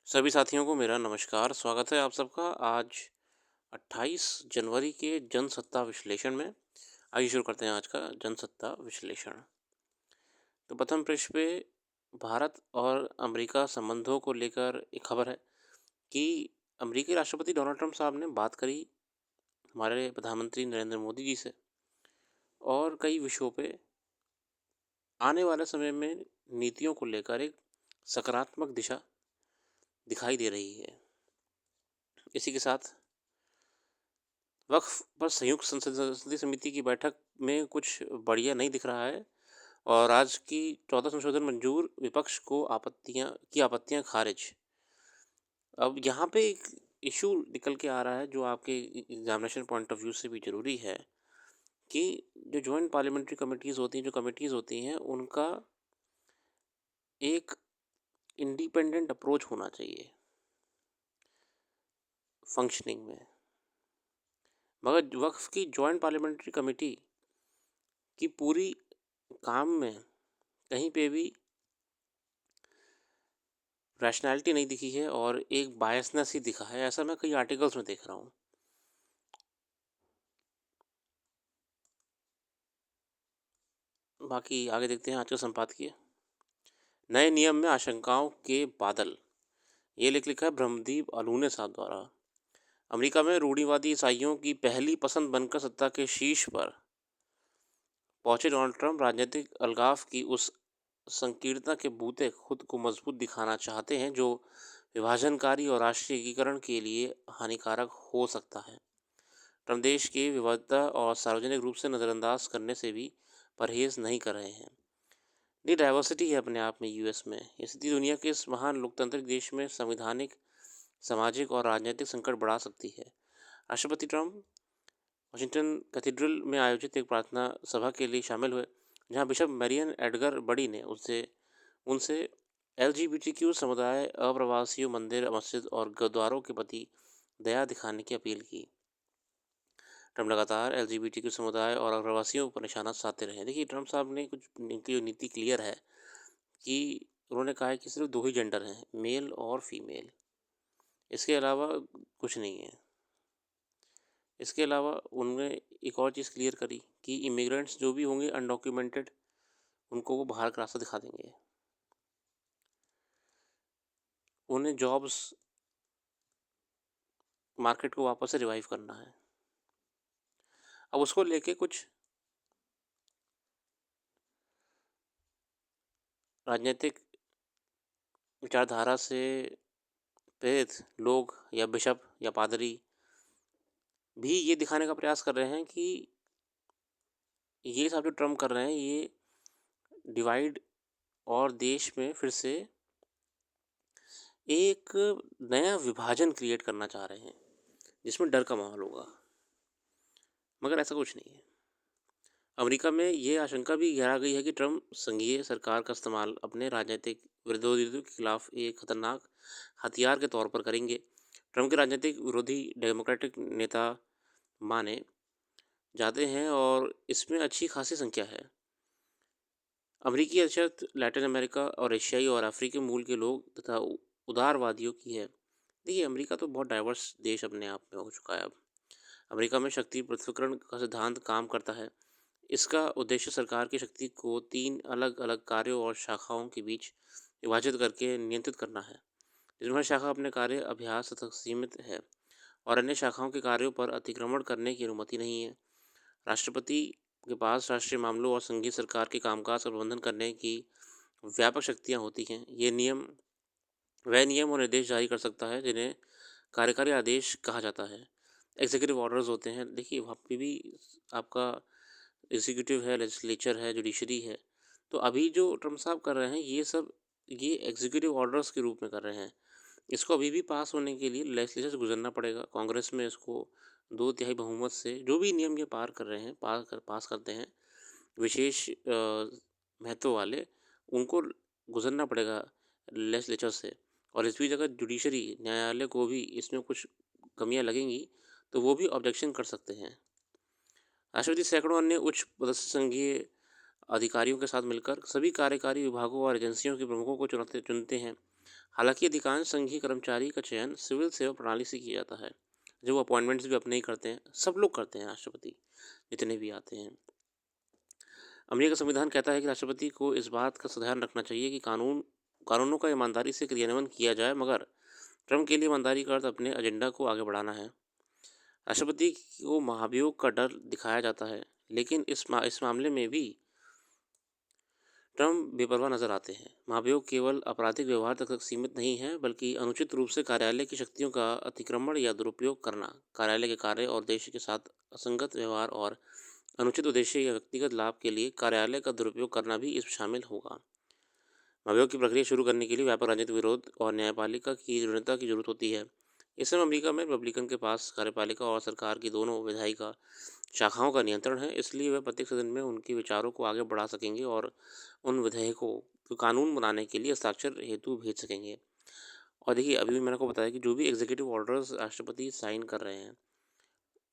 सभी साथियों को मेरा नमस्कार। स्वागत है आप सबका आज 28 जनवरी के जनसत्ता विश्लेषण में। आइए शुरू करते हैं आज का जनसत्ता विश्लेषण। तो प्रथम पृष्ठ पे भारत और अमेरिका संबंधों को लेकर एक खबर है कि अमेरिकी राष्ट्रपति डोनाल्ड ट्रंप साहब ने बात करी हमारे प्रधानमंत्री नरेंद्र मोदी जी से और कई विषयों पे आने वाले समय में नीतियों को लेकर एक सकारात्मक दिशा दिखाई दे रही है। इसी के साथ वक्फ पर संयुक्त संसदीय समिति की बैठक में कुछ बढ़िया नहीं दिख रहा है और आज की 14 संशोधन मंजूर, विपक्ष को आपत्तियां खारिज। अब यहाँ पे एक इशू निकल के आ रहा है जो आपके एग्जामिनेशन पॉइंट ऑफ व्यू से भी ज़रूरी है कि जो जॉइंट पार्लियामेंट्री कमेटीज़ होती हैं, जो कमेटीज़ होती हैं, उनका एक इंडिपेंडेंट अप्रोच होना चाहिए फंक्शनिंग में। मगर वक्फ की जॉइंट पार्लियामेंट्री कमेटी की पूरी काम में कहीं पे भी रैशनैलिटी नहीं दिखी है और एक बायसनेस ही दिखा है। ऐसा मैं कई आर्टिकल्स में देख रहा हूँ। बाकी आगे देखते हैं आज का संपादकीय। नए नियम में आशंकाओं के बादल, ये लिखा है ब्रह्मदीप अलूने साहब द्वारा। अमेरिका में रूढ़िवादी ईसाइयों की पहली पसंद बनकर सत्ता के शीर्ष पर पहुंचे डोनाल्ड ट्रंप राजनीतिक अलगाव की उस संकीर्णता के बूते खुद को मजबूत दिखाना चाहते हैं जो विभाजनकारी और राष्ट्रीय एकीकरण के लिए हानिकारक हो सकता है। ट्रंप देश की विविधता और सार्वजनिक रूप से नज़रअंदाज करने से भी परहेज नहीं कर रहे हैं। ये डाइवर्सिटी है अपने आप में यूएस में। ये स्थिति दुनिया के इस महान लोकतांत्रिक देश में संवैधानिक, सामाजिक और राजनीतिक संकट बढ़ा सकती है। राष्ट्रपति ट्रंप वाशिंगटन कैथेड्रल में आयोजित एक प्रार्थना सभा के लिए शामिल हुए, जहां बिशप मैरियन एडगर बडी ने उनसे उनसे एलजीबीटीक्यू समुदाय, अप्रवासियों, मंदिर, मस्जिद और गुरुद्वारों के प्रति दया दिखाने की अपील की। ट्रंप लगातार एलजीबीटीक्यू समुदाय और अप्रवासियों पर निशाना साधते रहे। देखिए, ट्रंप साहब ने कुछ, इनकी जो नीति क्लियर है कि उन्होंने कहा है कि सिर्फ दो ही जेंडर हैं, मेल और फीमेल। इसके अलावा कुछ नहीं है। इसके अलावा उन्होंने एक और चीज़ क्लियर करी कि इमिग्रेंट्स जो भी होंगे अनडॉक्यूमेंटेड, उनको वो बाहर का रास्ता दिखा देंगे। उन्हें जॉब्स मार्केट को वापस से रिवाइव करना है। अब उसको लेके कुछ राजनीतिक विचारधारा से प्रेरित लोग या बिशप या पादरी भी ये दिखाने का प्रयास कर रहे हैं कि ये सब जो ट्रम्प कर रहे हैं, ये डिवाइड और देश में फिर से एक नया विभाजन क्रिएट करना चाह रहे हैं जिसमें डर का माहौल होगा। मगर ऐसा कुछ नहीं है। अमेरिका में ये आशंका भी गहरा गई है कि ट्रंप संघीय सरकार का इस्तेमाल अपने राजनीतिक विरोधियों के खिलाफ एक खतरनाक हथियार के तौर पर करेंगे। ट्रंप के राजनीतिक विरोधी डेमोक्रेटिक नेता माने जाते हैं और इसमें अच्छी खासी संख्या है। अमेरिकी अक्षत लैटिन अमेरिका और एशियाई और अफ्रीकी मूल के लोग तथा उदारवादियों की है। देखिए, अमेरिका तो बहुत डाइवर्स देश अपने आप में हो चुका है अब। अमेरिका में शक्ति पृथक्करण का सिद्धांत काम करता है। इसका उद्देश्य सरकार की शक्ति को तीन अलग अलग कार्यों और शाखाओं के बीच विभाजित करके नियंत्रित करना है, जिनमें शाखा अपने कार्य अभ्यास तक सीमित है और अन्य शाखाओं के कार्यों पर अतिक्रमण करने की अनुमति नहीं है। राष्ट्रपति के पास राष्ट्रीय मामलों और संघीय सरकार के कामकाज का प्रबंधन करने की व्यापक शक्तियाँ होती हैं। ये नियम वह नियम और निर्देश जारी कर सकता है जिन्हें कार्यकारी आदेश कहा जाता है। एग्जीक्यूटिव ऑर्डर्स होते हैं। देखिए, वहाँ पे भी आपका एग्जीक्यूटिव है, लेजिस्लेचर है, जुडिशरी है। तो अभी जो ट्रम्प साहब कर रहे हैं, ये सब ये एग्जीक्यूटिव ऑर्डर्स के रूप में कर रहे हैं। इसको अभी भी पास होने के लिए लेजिस्लेचर से गुजरना पड़ेगा। कांग्रेस में इसको 2/3 बहुमत से जो भी नियम ये पार कर रहे हैं, पास करते हैं, विशेष महत्व वाले, उनको गुजरना पड़ेगा लेजिस्लेचर से। और इस बीच अगर जुडिशरी न्यायालय को भी इसमें कुछ कमियां लगेंगी तो वो भी ऑब्जेक्शन कर सकते हैं। राष्ट्रपति सैकड़ों अन्य उच्च पदस्थ संघीय अधिकारियों के साथ मिलकर सभी कार्यकारी विभागों और एजेंसियों के प्रमुखों को चुनते हैं। हालांकि अधिकांश संघीय कर्मचारी का चयन सिविल सेवा प्रणाली से किया जाता है, जो वो अपॉइंटमेंट्स भी अपने ही करते हैं, सब लोग करते हैं, राष्ट्रपति जितने भी आते हैं। अमेरिका का संविधान कहता है कि राष्ट्रपति को इस बात का ध्यान रखना चाहिए कि कानूनों का ईमानदारी से क्रियान्वयन किया जाए, मगर ट्रम्प के लिए ईमानदारी का अर्थ अपने एजेंडा को आगे बढ़ाना है। राष्ट्रपति को महाभियोग का डर दिखाया जाता है, लेकिन इस मामले में भी ट्रम्प बेपरवाह नजर आते हैं। महाभियोग केवल आपराधिक व्यवहार तक सीमित नहीं है, बल्कि अनुचित रूप से कार्यालय की शक्तियों का अतिक्रमण या दुरुपयोग करना, कार्यालय के कार्य और उद्देश्य के साथ असंगत व्यवहार और अनुचित उद्देश्य या व्यक्तिगत लाभ के लिए कार्यालय का दुरुपयोग करना भी इसमें शामिल होगा। महाभियोग की प्रक्रिया शुरू करने के लिए व्यापक राजनीतिक विरोध और न्यायपालिका की दृढ़ता की जरूरत होती है। इस समय अमेरिका में रिपब्लिकन के पास कार्यपालिका और सरकार की दोनों विधायिका शाखाओं का नियंत्रण है, इसलिए वे प्रत्येक सदन में उनके विचारों को आगे बढ़ा सकेंगे और उन विधेयकों को कानून बनाने के लिए हस्ताक्षर हेतु भेज सकेंगे। और देखिए, अभी भी मैंने आपको बताया कि जो भी एग्जीक्यूटिव ऑर्डर्स राष्ट्रपति साइन कर रहे हैं,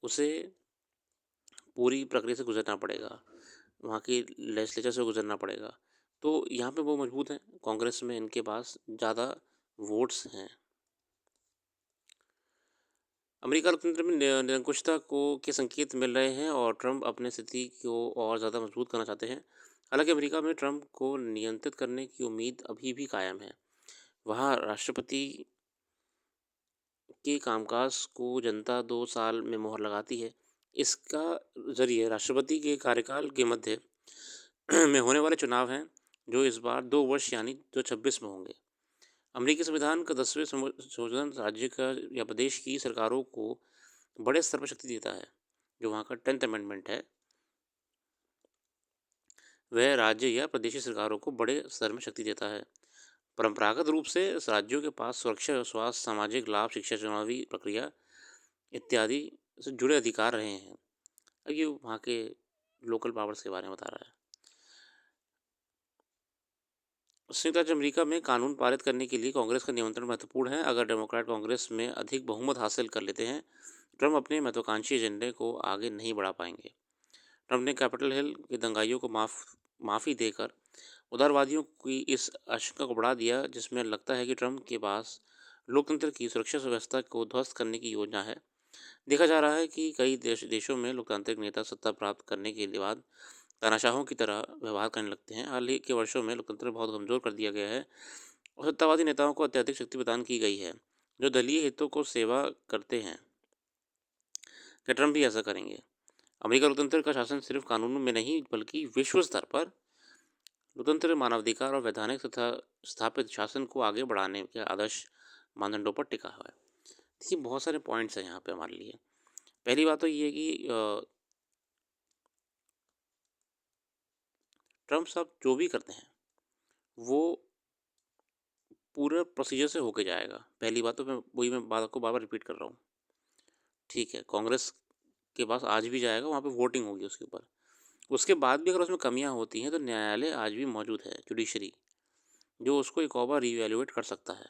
उसे पूरी प्रक्रिया से गुजरना पड़ेगा, वहाँ की लेजिस्लेचर से गुजरना पड़ेगा। तो यहाँ पे वो मजबूत हैं, कांग्रेस में इनके पास ज़्यादा वोट्स हैं। अमेरिका लोकतंत्र में निरंकुशता को के संकेत मिल रहे हैं और ट्रंप अपने स्थिति को और ज़्यादा मजबूत करना चाहते हैं। हालांकि अमेरिका में ट्रंप को नियंत्रित करने की उम्मीद अभी भी कायम है। वहाँ राष्ट्रपति के कामकाज को जनता 2 साल में मोहर लगाती है। इसका जरिए राष्ट्रपति के कार्यकाल के मध्य में होने वाले चुनाव हैं, जो इस बार 2 वर्ष यानी 2026 में होंगे। अमेरिकी संविधान का 10वें संशोधन राज्य का या प्रदेश की सरकारों को बड़े स्तर पर शक्ति देता है। जो वहाँ का 10th अमेंडमेंट है, वह राज्य या प्रदेशी सरकारों को बड़े स्तर में शक्ति देता है। परंपरागत रूप से राज्यों के पास सुरक्षा, स्वास्थ्य, सामाजिक लाभ, शिक्षा, चुनावी प्रक्रिया इत्यादि से जुड़े अधिकार रहे हैं। अब ये वहाँ के लोकल पावर्स के बारे में बता रहा है। संयुक्त राज्य अमेरिका में कानून पारित करने के लिए कांग्रेस का नियंत्रण महत्वपूर्ण है। अगर डेमोक्रेट कांग्रेस में अधिक बहुमत हासिल कर लेते हैं, ट्रंप अपने महत्वाकांक्षी एजेंडे को आगे नहीं बढ़ा पाएंगे। ट्रंप ने कैपिटल हिल के दंगाइयों को माफ़ी देकर उदारवादियों की इस आशंका को बढ़ा दिया, जिसमें लगता है कि ट्रंप के पास लोकतंत्र की सुरक्षा व्यवस्था को ध्वस्त करने की योजना है। देखा जा रहा है कि कई देशों में लोकतांत्रिक नेता सत्ता प्राप्त करने के बाद तानाशाहों की तरह व्यवहार करने लगते हैं। हाल ही के वर्षों में लोकतंत्र बहुत कमज़ोर कर दिया गया है और सत्तावादी नेताओं को अत्यधिक शक्ति प्रदान की गई है, जो दलीय हितों को सेवा करते हैं। क्या ट्रंप भी ऐसा करेंगे? अमेरिका लोकतंत्र का शासन सिर्फ कानूनों में नहीं, बल्कि विश्व स्तर पर लोकतंत्र, मानवाधिकार और वैधानिक तथा स्थापित शासन को आगे बढ़ाने के आदर्श मानदंडों पर टिका हुआ है। देखिए, बहुत सारे पॉइंट्स हैं यहाँ पे हमारे लिए। पहली बात तो ये है कि ट्रंप साहब जो भी करते हैं, वो पूरे प्रोसीजर से होके जाएगा। पहली बात तो मैं बात को बार बार रिपीट कर रहा हूँ। ठीक है, कांग्रेस के पास आज भी जाएगा, वहाँ पे वोटिंग होगी उसके ऊपर। उसके बाद भी अगर उसमें कमियां होती हैं तो न्यायालय आज भी मौजूद है, जुडिशरी, जो उसको एक और बार रिवैल्यूएट कर सकता है।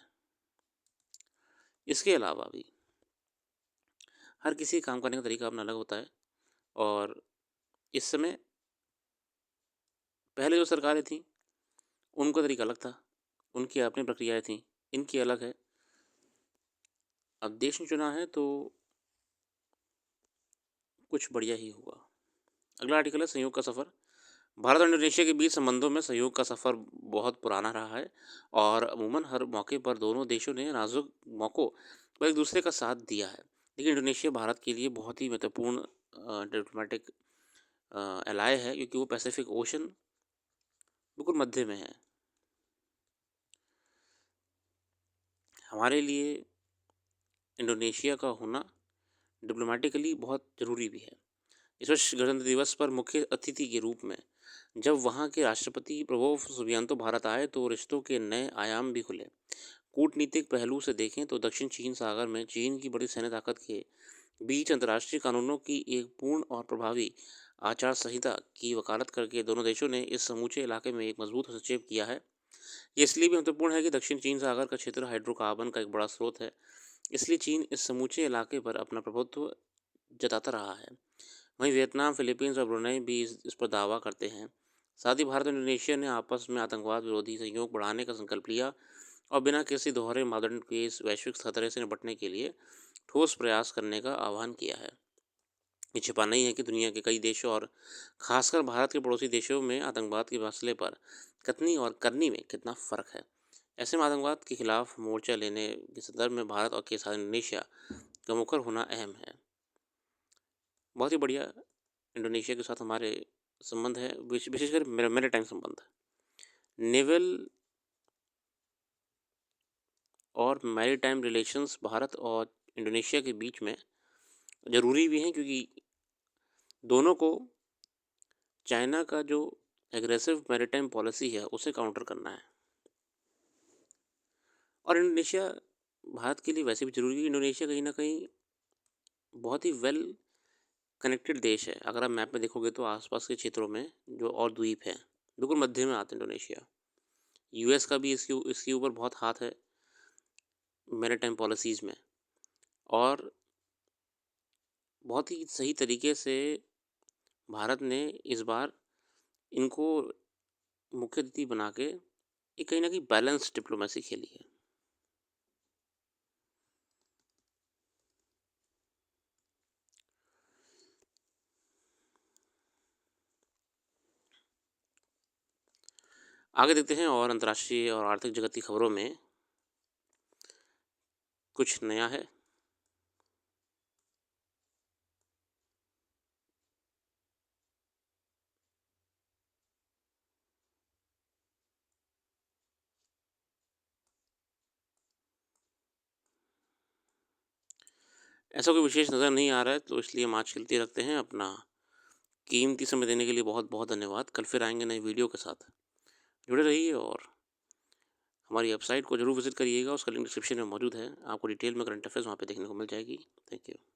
इसके अलावा भी हर किसी काम करने का तरीका अपना अलग होता है और इस समय पहले जो सरकारें थीं उनका तरीका अलग था, उनकी अपनी प्रक्रियाएं थीं, इनकी अलग है। अब देश ने चुना है तो कुछ बढ़िया ही होगा। अगला आर्टिकल है सहयोग का सफ़र। भारत और इंडोनेशिया के बीच संबंधों में सहयोग का सफ़र बहुत पुराना रहा है और अमूमन हर मौके पर दोनों देशों ने नाजुक मौक़ों पर एक दूसरे का साथ दिया है। लेकिन इंडोनेशिया भारत के लिए बहुत ही महत्वपूर्ण डिप्लोमेटिक एलाय है, क्योंकि वो पैसिफिक ओशन बिल्कुल मध्य में है। हमारे लिए इंडोनेशिया का होना डिप्लोमेटिकली बहुत ज़रूरी भी है। इस वर्ष गणतंत्र दिवस पर मुख्य अतिथि के रूप में जब वहाँ के राष्ट्रपति प्रबोव सुबियांतो भारत आए तो रिश्तों के नए आयाम भी खुले। कूटनीतिक पहलू से देखें तो दक्षिण चीन सागर में चीन की बड़ी सैन्य ताकत के बीच अंतर्राष्ट्रीय कानूनों की एक पूर्ण और प्रभावी आचार संहिता की वकालत करके दोनों देशों ने इस समूचे इलाके में एक मजबूत हस्तक्षेप किया है। ये इसलिए भी महत्वपूर्ण है कि दक्षिण चीन सागर का क्षेत्र हाइड्रोकार्बन का एक बड़ा स्रोत है, इसलिए चीन इस समूचे इलाके पर अपना प्रभुत्व जताता रहा है। वहीं वियतनाम, फिलीपींस और ब्रुनई भी इस पर दावा करते हैं। साथ ही भारत और इंडोनेशिया ने आपस में आतंकवाद विरोधी सहयोग बढ़ाने का संकल्प लिया और बिना किसी दोहरे मानदंड के इस वैश्विक खतरे से निपटने के लिए ठोस प्रयास करने का आह्वान किया है। ये छिपा नहीं है कि दुनिया के कई देशों और खासकर भारत के पड़ोसी देशों में आतंकवाद के मसले पर कथनी और करनी में कितना फ़र्क है। ऐसे में आतंकवाद के खिलाफ मोर्चा लेने के संदर्भ में भारत और के साथ इंडोनेशिया का मुखर होना अहम है। बहुत ही बढ़िया इंडोनेशिया के साथ हमारे संबंध है, विशेषकर मैरीटाइम संबंध। नेवल और मैरीटाइम रिलेशंस भारत और इंडोनेशिया के बीच में ज़रूरी भी हैं, क्योंकि दोनों को चाइना का जो एग्रेसिव मैरीटाइम पॉलिसी है उसे काउंटर करना है। और इंडोनेशिया भारत के लिए वैसे भी ज़रूरी है। इंडोनेशिया कहीं ना कहीं बहुत ही वेल कनेक्टेड देश है। अगर आप मैप में देखोगे तो आसपास के क्षेत्रों में जो और द्वीप हैं बिल्कुल मध्य में आता है इंडोनेशिया। यूएस का भी इसके ऊपर बहुत हाथ है मैरीटाइम पॉलिसीज़ में, और बहुत ही सही तरीके से भारत ने इस बार इनको मुख्य अतिथि बना के एक कहीं ना कहीं बैलेंस डिप्लोमेसी खेली है। आगे देखते हैं और अंतर्राष्ट्रीय और आर्थिक जगत की खबरों में कुछ नया है। ऐसा कोई विशेष नज़र नहीं आ रहा है, तो इसलिए हम आज चलते रखते हैं। अपना कीमती समय देने के लिए बहुत बहुत धन्यवाद। कल फिर आएंगे नए वीडियो के साथ। जुड़े रहिए और हमारी वेबसाइट को जरूर विजिट करिएगा। उसका लिंक डिस्क्रिप्शन में मौजूद है। आपको डिटेल में करंट अफेयर्स वहाँ पे देखने को मिल जाएगी। Thank you.